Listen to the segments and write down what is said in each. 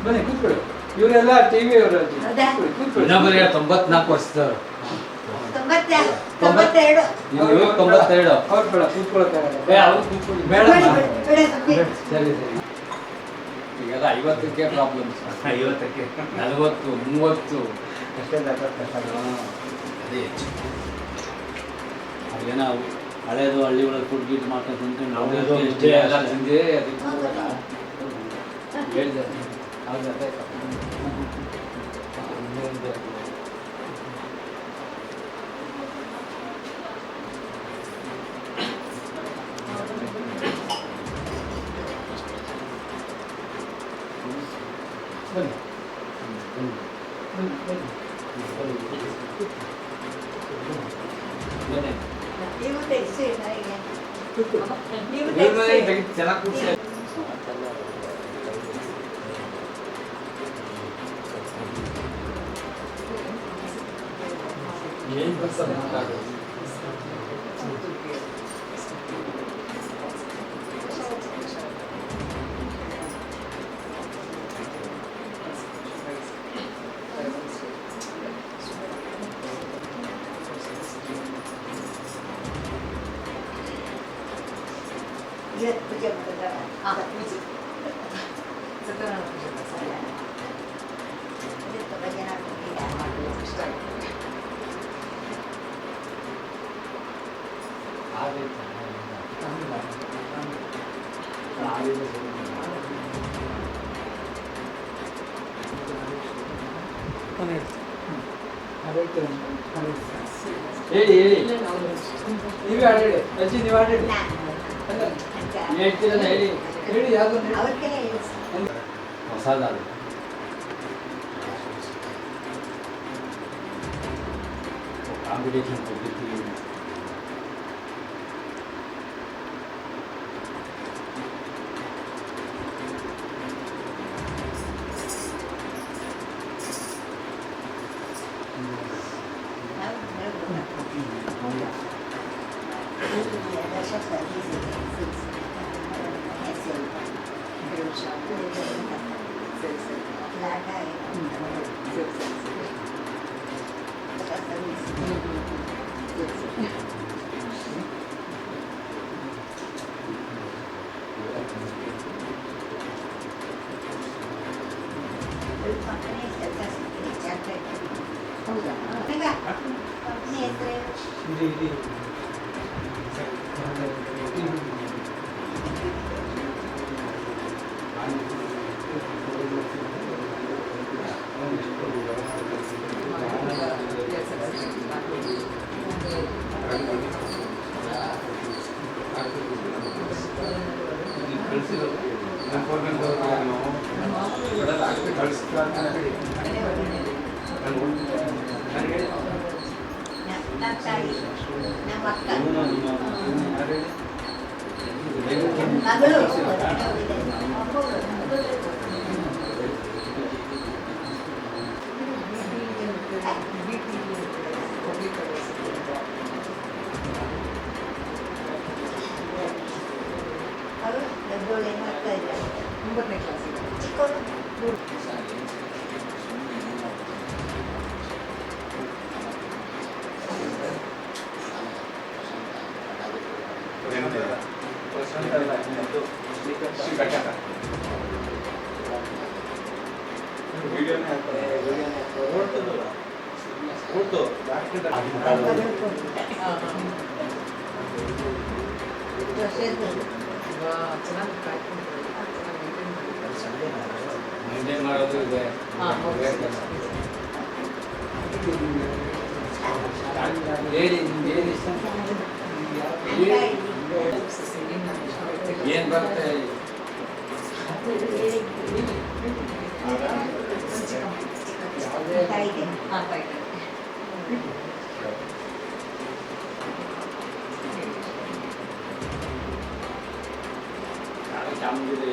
ಬನ್ನಿ ಕೂತ್ಕೊಳ್ಳಿ. ಇವರೆಲ್ಲ ಟಿವಿ ಅವರು 94 ವರ್ಷದವರು. 92. ಇವರು 92. ಅವ್ರು ಬೇಡ ಕೂತ್ಕೊಳ್ಳೋಕ್ಕಾಗಲ್ಲ. ಬೇಡ ಸರಿ ಸರಿ. ಈಗೆಲ್ಲ 50ಕ್ಕೆ ಪ್ರಾಬ್ಲಮ್ಸ್. 50ಕ್ಕೆ 40 30 ಅಷ್ಟೇ ಅದೇ ಹೆಚ್ಚು. ಅದೇನೋ ಹಳೇದು ಹಳ್ಳಿ ಒಳಗೆ ಫುಡ್ ಗೀಟ್ ಮಾಡ್ಕೊಂಡು ತಿಂದ್ಕೊಂಡು ಎಷ್ಟೇ ಎಲ್ಲ ತಿಂದೆ ಅದಕ್ಕೆ ಹೇಳಿದೆ ಹೌದು ಅದೇ ಬನ್ನಿ ನೀವು ತೆಗಿಸಿ ನನಗೆ. ನೀವು ಚೆನ್ನಾಗಿ ಕೂರ್ಸಿ. ಏನು ಬರ್ತಾರೆ ಇವತ್ತು ಪೂಜೆ ಮಾಡಿದ್ರ? ಪೂಜೆ ಸತ್ಯನಾರಾಯಣ ಪೂಜೆ ಸರಿ. ಇದಕ್ಕೆ ಭಜನೆ ಮಾಡ್ಕೊಂಡು ಇಷ್ಟ ಆಯ್ತು. ಹೇಳಿ ಹೇಳಿ ನೀವೇ ಆಡೇಳಿ ಅಜ್ಜಿ ನೀವು ಆಡೇಳಿ ಹೇಳ್ತೀರಲ್ಲ ಹೇಳಿ ಹೇಳಿ ಯಾವ್ದು ಅವ್ರಿಗೆ ಹೇಳಿ. ಹೊಸದಾದ ಕಾಂಪಿಟೇಷನ್ ಕೊಟ್ಟಿರ್ತೀವಿ. ಏನ್ ಬರುತ್ತೆ ಚಾಮುಂಡಿ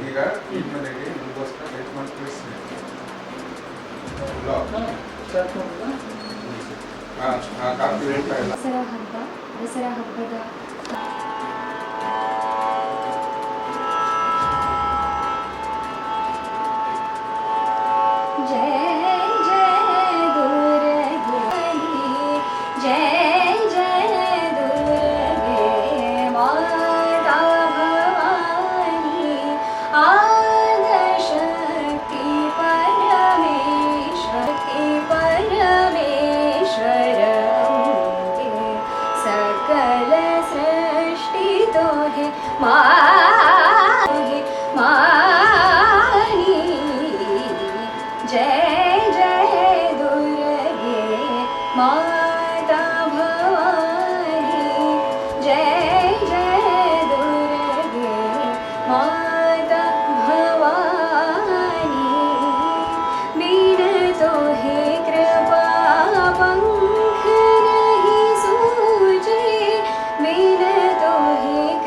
ಈಗ ಮನೆಗೆ ನಿಮಗೋಸ್ಕರ ವೇಟ್ ಮಾಡಿ ಕಳಿಸ್ತೀನಿ. ಕಾಫಿ ಹೇಳ್ತಾ ಇಲ್ಲ. ದಸರಾ ಹಬ್ಬದ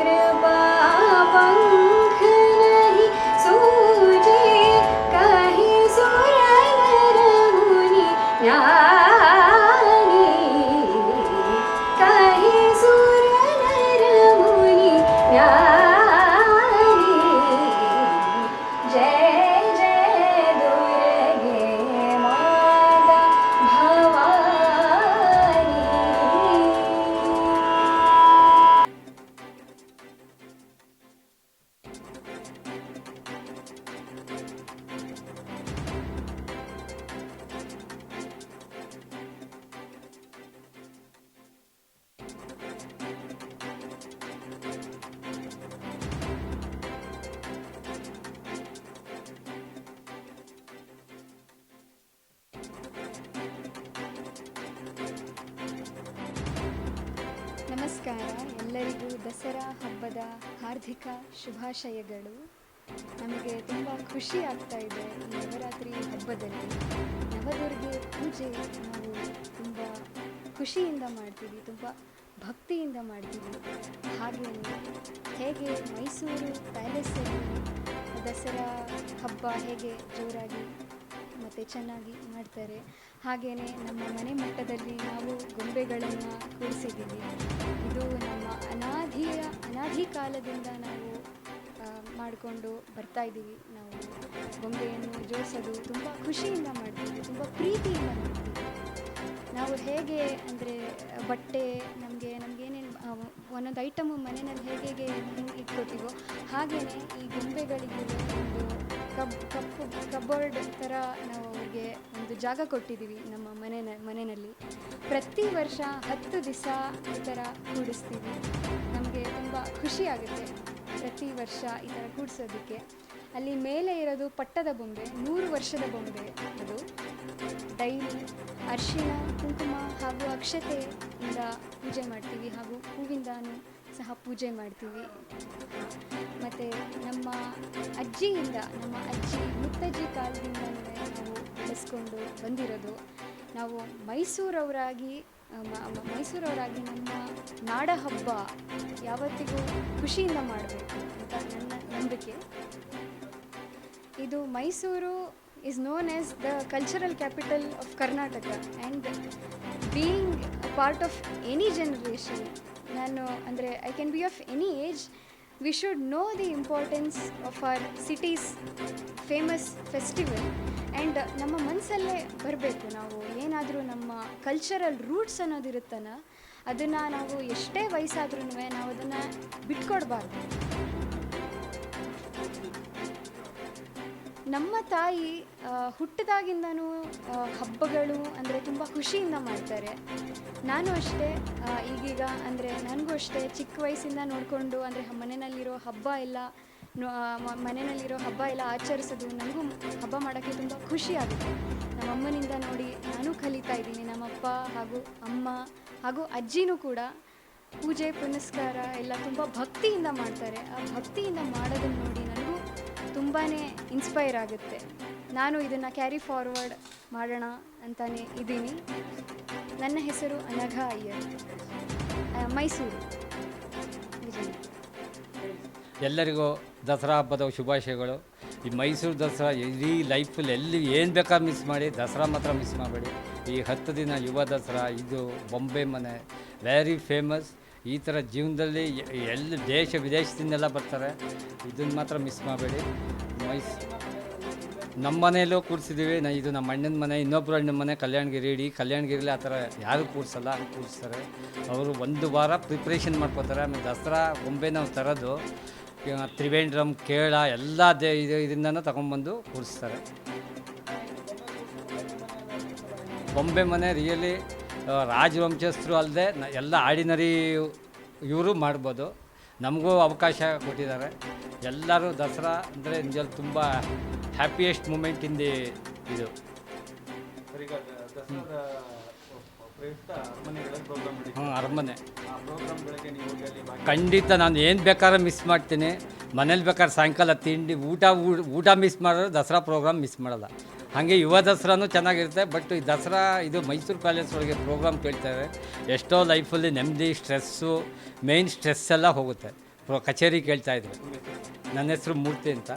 कृपा ನಮಸ್ಕಾರ, ಎಲ್ಲರಿಗೂ ದಸರಾ ಹಬ್ಬದ ಹಾರ್ದಿಕ ಶುಭಾಶಯಗಳು. ನಮಗೆ ತುಂಬ ಖುಷಿ ಆಗ್ತಾ ಇದೆ ಈ ನವರಾತ್ರಿ ಹಬ್ಬದಲ್ಲಿ. ನವದುರ್ಗೆ ಪೂಜೆ ನಾವು ತುಂಬ ಖುಷಿಯಿಂದ ಮಾಡ್ತೀವಿ, ತುಂಬ ಭಕ್ತಿಯಿಂದ ಮಾಡ್ತೀವಿ. ಹಾಗೆಯೇ ಹೇಗೆ ಮೈಸೂರು ಪ್ಯಾಲೇಸಲ್ಲಿ ದಸರಾ ಹಬ್ಬ ಹೇಗೆ ಜೋರಾಗಿ ಮತ್ತು ಚೆನ್ನಾಗಿ ಮಾಡ್ತಾರೆ, ಹಾಗೆಯೇ ನಮ್ಮ ಮನೆ ಮಟ್ಟದಲ್ಲಿ ನಾವು ಗೊಂಬೆಗಳನ್ನು ಕೂರಿಸಿದ್ದೀವಿ. ಇದು ನಮ್ಮ ಅನಾದಿ ಕಾಲದಿಂದ ನಾವು ಮಾಡಿಕೊಂಡು ಬರ್ತಾಯಿದ್ದೀವಿ. ನಾವು ಗೊಂಬೆಯನ್ನು ಜೋಡಿಸೋದು ತುಂಬ ಖುಷಿಯಿಂದ ಮಾಡ್ತೀವಿ, ತುಂಬ ಪ್ರೀತಿಯಿಂದ ಮಾಡ್ತೀವಿ. ನಾವು ಹೇಗೆ ಅಂದರೆ ಬಟ್ಟೆ ನಮಗೇನೇನು ಒಂದೊಂದು ಐಟಮು ಮನೆಯಲ್ಲಿ ಹೇಗೆ ಇಟ್ಕೋತೀವೋ ಹಾಗೆಯೇ ಈ ಗೊಂಬೆಗಳಿಗೆ ಒಂದು ಕಬೋರ್ಡ್ ಥರ ನಾವು ಅವ್ರಿಗೆ ಒಂದು ಜಾಗ ಕೊಟ್ಟಿದ್ದೀವಿ ನಮ್ಮ ಮನೆಯಲ್ಲಿ. ಪ್ರತಿ ವರ್ಷ 10 ದಿವಸ ಈ ಥರ ಕೂಡಿಸ್ತೀವಿ. ನಮಗೆ ತುಂಬ ಖುಷಿ ಆಗುತ್ತೆ ಪ್ರತಿ ವರ್ಷ ಈ ಥರ ಕೂಡಿಸೋದಕ್ಕೆ. ಅಲ್ಲಿ ಮೇಲೆ ಇರೋದು ಪಟ್ಟದ ಬೊಂಬೆ, 100 ವರ್ಷದ ಬೊಂಬೆ. ಅದು ಡೈಲಿ ಅರಿಶಿಣ ಕುಂಕುಮ ಹಾಗೂ ಅಕ್ಷತೆಯಿಂದ ಪೂಜೆ ಮಾಡ್ತೀವಿ, ಹಾಗೂ ಹೂವಿಂದನೂ ಸಹ ಪೂಜೆ ಮಾಡ್ತೀವಿ. ಮತ್ತು ನಮ್ಮ ಅಜ್ಜಿ ಮುತ್ತಜ್ಜಿ ಕಾಲದಿಂದಲೂ ನಾವು ಬೆಳೆಸ್ಕೊಂಡು ಬಂದಿರೋದು. ನಾವು ಮೈಸೂರವರಾಗಿ ನಮ್ಮ ನಾಡ ಹಬ್ಬ ಯಾವತ್ತಿಗೂ ಖುಷಿಯಿಂದ ಮಾಡಬೇಕು ಅಂತ ನನ್ನ ನಂಬಿಕೆ. ಇದು Mysuru is known as the cultural capital of Karnataka, and being a part of any generation, I can be of any age, we should know the importance of our city's famous festival, and ನಮ್ಮ ಮನಸ್ಸಲ್ಲೇ ಬರಬೇಕು. ನಾವು ಏನಾದರೂ ನಮ್ಮ cultural roots ಅನ್ನೋದಿರುತ್ತಲ್ಲ, ಅದನ್ನು ನಾವು ಎಷ್ಟೇ ವಯಸ್ಸಾದ್ರೂ ನಾವು ಅದನ್ನು ಬಿಟ್ಕೊಡ್ಬಾರ್ದು. ನಮ್ಮ ತಾಯಿ ಹುಟ್ಟಿದಾಗಿಂದನೂ ಹಬ್ಬಗಳು ಅಂದರೆ ತುಂಬ ಖುಷಿಯಿಂದ ಮಾಡ್ತಾರೆ. ನಾನು ಅಷ್ಟೇ ಈಗೀಗ ಅಂದರೆ ನನಗೂ ಅಷ್ಟೇ ಚಿಕ್ಕ ವಯಸ್ಸಿಂದ ನೋಡಿಕೊಂಡು ಅಂದರೆ ಮನೆಯಲ್ಲಿರೋ ಹಬ್ಬ ಎಲ್ಲ ಆಚರಿಸೋದು ನನಗೂ ಹಬ್ಬ ಮಾಡೋಕ್ಕೆ ತುಂಬ ಖುಷಿ ಆಗುತ್ತೆ. ನಮ್ಮಮ್ಮನಿಂದ ನೋಡಿ ನಾನು ಕಲಿತಾ ಇದ್ದೀನಿ. ನಮ್ಮಪ್ಪ ಹಾಗೂ ಅಮ್ಮ ಹಾಗೂ ಅಜ್ಜಿನೂ ಕೂಡ ಪೂಜೆ ಪುನಸ್ಕಾರ ಎಲ್ಲ ತುಂಬ ಭಕ್ತಿಯಿಂದ ಮಾಡ್ತಾರೆ. ಆ ಭಕ್ತಿಯಿಂದ ಮಾಡೋದನ್ನು ನೋಡಿ ನನಗೂ ತುಂಬಾ ಇನ್ಸ್ಪೈರ್ ಆಗುತ್ತೆ. ನಾನು ಇದನ್ನು ಕ್ಯಾರಿ ಫಾರ್ವರ್ಡ್ ಮಾಡೋಣ ಅಂತಲೇ ಇದ್ದೀನಿ. ನನ್ನ ಹೆಸರು ಅನಘಾ ಅಯ್ಯರ್, ಮೈಸೂರು, ವಿಜಯನಗರ. ಎಲ್ಲರಿಗೂ ದಸರಾ ಹಬ್ಬದ ಶುಭಾಶಯಗಳು. ಈ ಮೈಸೂರು ದಸರಾ ಇಡೀ ಲೈಫಲ್ಲಿ ಎಲ್ಲಿ ಏನು ಬೇಕಾದ್ರೂ ಮಿಸ್ ಮಾಡಿ, ದಸರಾ ಮಾತ್ರ ಮಿಸ್ ಮಾಡಬೇಡಿ. ಈ 10 ದಿನ ಯುವ ದಸರಾ, ಇದು ಬೊಂಬೆ ಮನೆ ವೆರಿ ಫೇಮಸ್. ಈ ಥರ ಜೀವನದಲ್ಲಿ ಎಲ್ಲಿ ದೇಶ ವಿದೇಶದಿಂದೆಲ್ಲ ಬರ್ತಾರೆ, ಇದನ್ನು ಮಾತ್ರ ಮಿಸ್ ಮಾಡಬೇಡಿ. ನಮ್ಮ ಮನೆಯಲ್ಲೂ ಕೂರಿಸಿದ್ದೀವಿ. ಇದು ನಮ್ಮ ಅಣ್ಣನ ಮನೆ, ಇನ್ನೊಬ್ಬರು ಅಣ್ಣನ ಮನೆ ಕಲ್ಯಾಣಗಿರಿ. ಇಡೀ ಕಲ್ಯಾಣಗಿರಿಲಿ ಆ ಥರ ಯಾರೂ ಕೂರಿಸಲ್ಲ, ಹಂಗೆ ಕೂರಿಸ್ತಾರೆ. ಅವರು 1 ವಾರ ಪ್ರಿಪ್ರೇಷನ್ ಮಾಡ್ಕೋತಾರೆ. ಆಮೇಲೆ ದಸರಾ ಗೊಂಬೆ ನಾವು ತರೋದು ತ್ರಿವೇಂದ್ರಂ, ಕೇರಳ ಎಲ್ಲ ಇದರಿಂದನೂ ತಗೊಂಡ್ಬಂದು ಕೂರಿಸ್ತಾರೆ. ಬೊಂಬೆ ಮನೆ ರಿಯಲಿ ರಾಜವಂಶಸ್ಥರು ಅಲ್ಲದೆ ಎಲ್ಲ ಆರ್ಡಿನರಿ ಇವರು ಮಾಡ್ಬೋದು. ನಮಗೂ ಅವಕಾಶ ಕೊಟ್ಟಿದ್ದಾರೆ. ಎಲ್ಲರೂ ದಸರಾ ಅಂದರೆ ನಿಜಲ್ಲಿ ತುಂಬ ಹ್ಯಾಪಿಯೆಸ್ಟ್ ಮೂಮೆಂಟ್ ಇಂದ ಇದು. ಅರಮನೆ ಖಂಡಿತ ನಾನು ಏನು ಬೇಕಾದ್ರೆ ಮಿಸ್ ಮಾಡ್ತೀನಿ. ಮನೇಲಿ ಬೇಕಾದ್ರೆ ಸಾಯಂಕಾಲ ತಿಂಡಿ ಊಟ ಮಿಸ್ ಮಾಡೋರು, ದಸರಾ ಪ್ರೋಗ್ರಾಮ್ ಮಿಸ್ ಮಾಡಲ್ಲ. ಹಾಗೆ ಯುವ ದಸರಾನೂ ಚೆನ್ನಾಗಿರುತ್ತೆ. ಬಟ್ ಈ ದಸರಾ ಇದು ಮೈಸೂರು ಪ್ಯಾಲೇಸ್ ಒಳಗೆ ಪ್ರೋಗ್ರಾಮ್ ಕೇಳ್ತಾರೆ. ಎಷ್ಟೋ ಲೈಫಲ್ಲಿ ನೆಮ್ಮದಿ, ಸ್ಟ್ರೆಸ್ಸು, ಮೇಯ್ನ್ ಸ್ಟ್ರೆಸ್ ಎಲ್ಲ ಹೋಗುತ್ತೆ. ಕಚೇರಿ ಕೇಳ್ತಾಯಿದ್ರು. ನನ್ನ ಹೆಸರು ಮೂರ್ತಿ ಅಂತ.